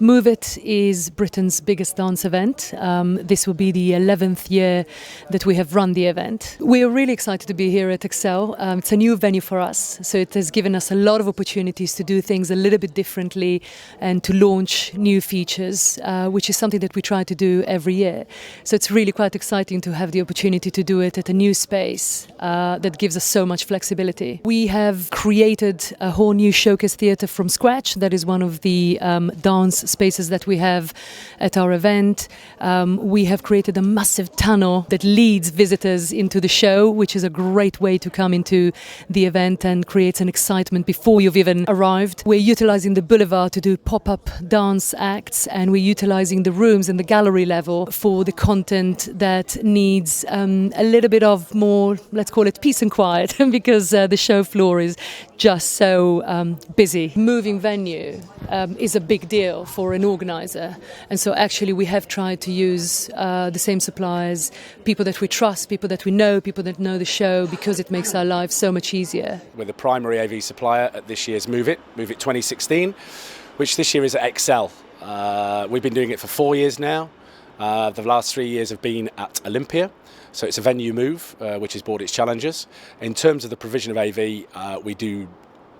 Move It is Britain's biggest dance event. This will be the 11th year that we have run the event. We are really excited to be here at ExCel. It's a new venue for us, so it has given us a lot of opportunities to do things a little bit differently and to launch new features, which is something that we try to do every year. So it's really quite exciting to have the opportunity to do it at a new space that gives us so much flexibility. We have created a whole new showcase theatre from scratch. That is one of the dance spaces that we have at our event. We have created a massive tunnel that leads visitors into the show, which is a great way to come into the event and creates an excitement before you've even arrived. We're utilising the boulevard to do pop-up dance acts, and we're utilising the rooms and the gallery level for the content that needs a little bit of more, let's call it peace and quiet, because the show floor is just so busy. Moving venue is a big deal for an organiser, and so actually we have tried to use the same suppliers, people that we trust, people that we know, people that know the show, because it makes our lives so much easier. We're the primary AV supplier at this year's Move It 2016, which this year is at ExCel. We've been doing it for 4 years now. The last 3 years have been at Olympia, so it's a venue move which has brought its challenges. In terms of the provision of AV, we do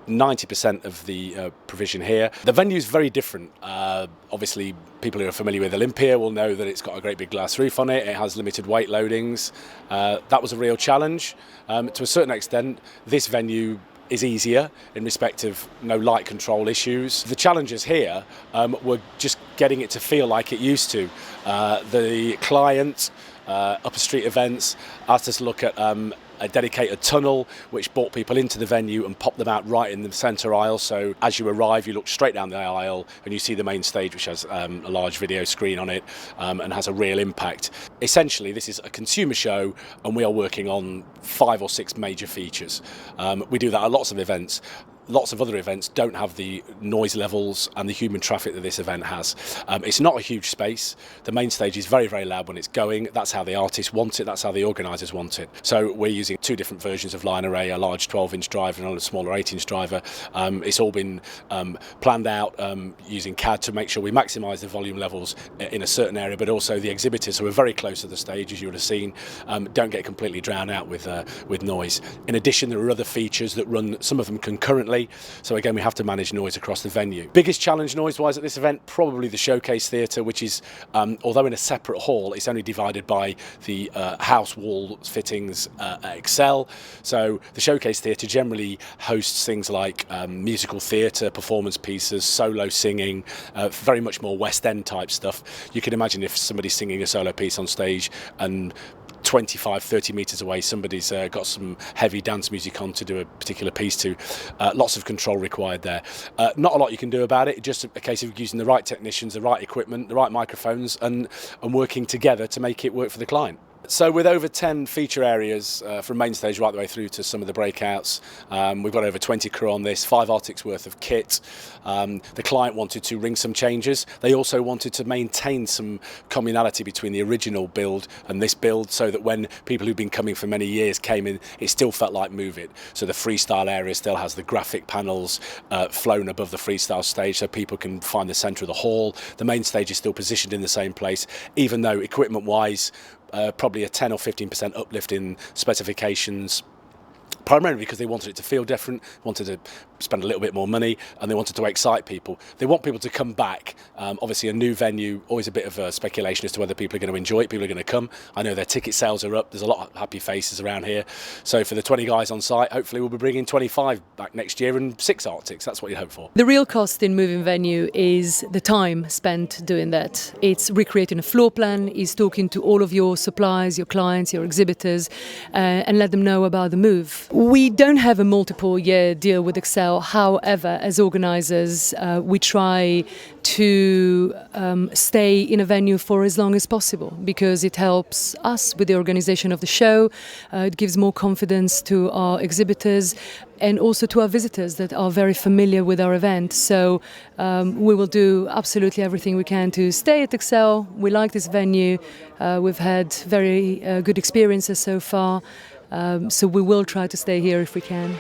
90% of the provision here. The venue is very different. Obviously, people who are familiar with Olympia will know that it's got a great big glass roof on it. It has limited weight loadings. That was a real challenge. To a certain extent, this venue is easier in respect of no light control issues. The challenges here were just getting it to feel like it used to. The client, Upper Street Events, asked us to look at a dedicated tunnel which brought people into the venue and popped them out right in the centre aisle. So as you arrive, you look straight down the aisle and you see the main stage, which has a large video screen on it and has a real impact. Essentially, this is a consumer show, and we are working on 5 or 6 major features. We do that at lots of events. Lots of other events don't have the noise levels and the human traffic that this event has. It's not a huge space. The main stage is very, very loud when it's going. That's how the artists want it. That's how the organisers want it. So we're using 2 different versions of line array, a large 12-inch driver and a smaller 8-inch driver. It's all been planned out using CAD to make sure we maximise the volume levels in a certain area, but also the exhibitors, who are very close to the stage, as you would have seen, don't get completely drowned out with noise. In addition, there are other features that run, some of them concurrently. So again, we have to manage noise across the venue. Biggest challenge noise-wise at this event, probably the showcase theatre, which is, although in a separate hall, it's only divided by the house wall fittings at ExCel. So the showcase theatre generally hosts things like musical theatre, performance pieces, solo singing, very much more West End type stuff. You can imagine if somebody's singing a solo piece on stage and 25-30 metres away somebody's got some heavy dance music on to do a particular piece to. Lots of control required there. Not a lot you can do about it, just a case of using the right technicians, the right equipment, the right microphones, and working together to make it work for the client. So with over 10 feature areas from main stage right the way through to some of the breakouts, we've got over 20 crew on this, 5 arctics worth of kit. The client wanted to ring some changes. They also wanted to maintain some communality between the original build and this build, so that when people who've been coming for many years came in, it still felt like Move It. So the freestyle area still has the graphic panels flown above the freestyle stage, so people can find the centre of the hall. The main stage is still positioned in the same place, even though equipment-wise, probably a 10 or 15% uplift in specifications, primarily because they wanted it to feel different, wanted to spend a little bit more money, and they wanted to excite people. They want people to come back. Obviously, a new venue, always a bit of a speculation as to whether people are going to enjoy it, people are going to come. I know their ticket sales are up. There's a lot of happy faces around here. So for the 20 guys on site, hopefully we'll be bringing 25 back next year and 6 arctics. That's what you hope for. The real cost in moving venue is the time spent doing that. It's recreating a floor plan, it's talking to all of your suppliers, your clients, your exhibitors, and let them know about the move. We don't have a multiple year deal with ExCel. However, as organisers, we try to stay in a venue for as long as possible, because it helps us with the organisation of the show. It gives more confidence to our exhibitors and also to our visitors that are very familiar with our event. So we will do absolutely everything we can to stay at ExCel. We like this venue. We've had very good experiences so far. So we will try to stay here if we can.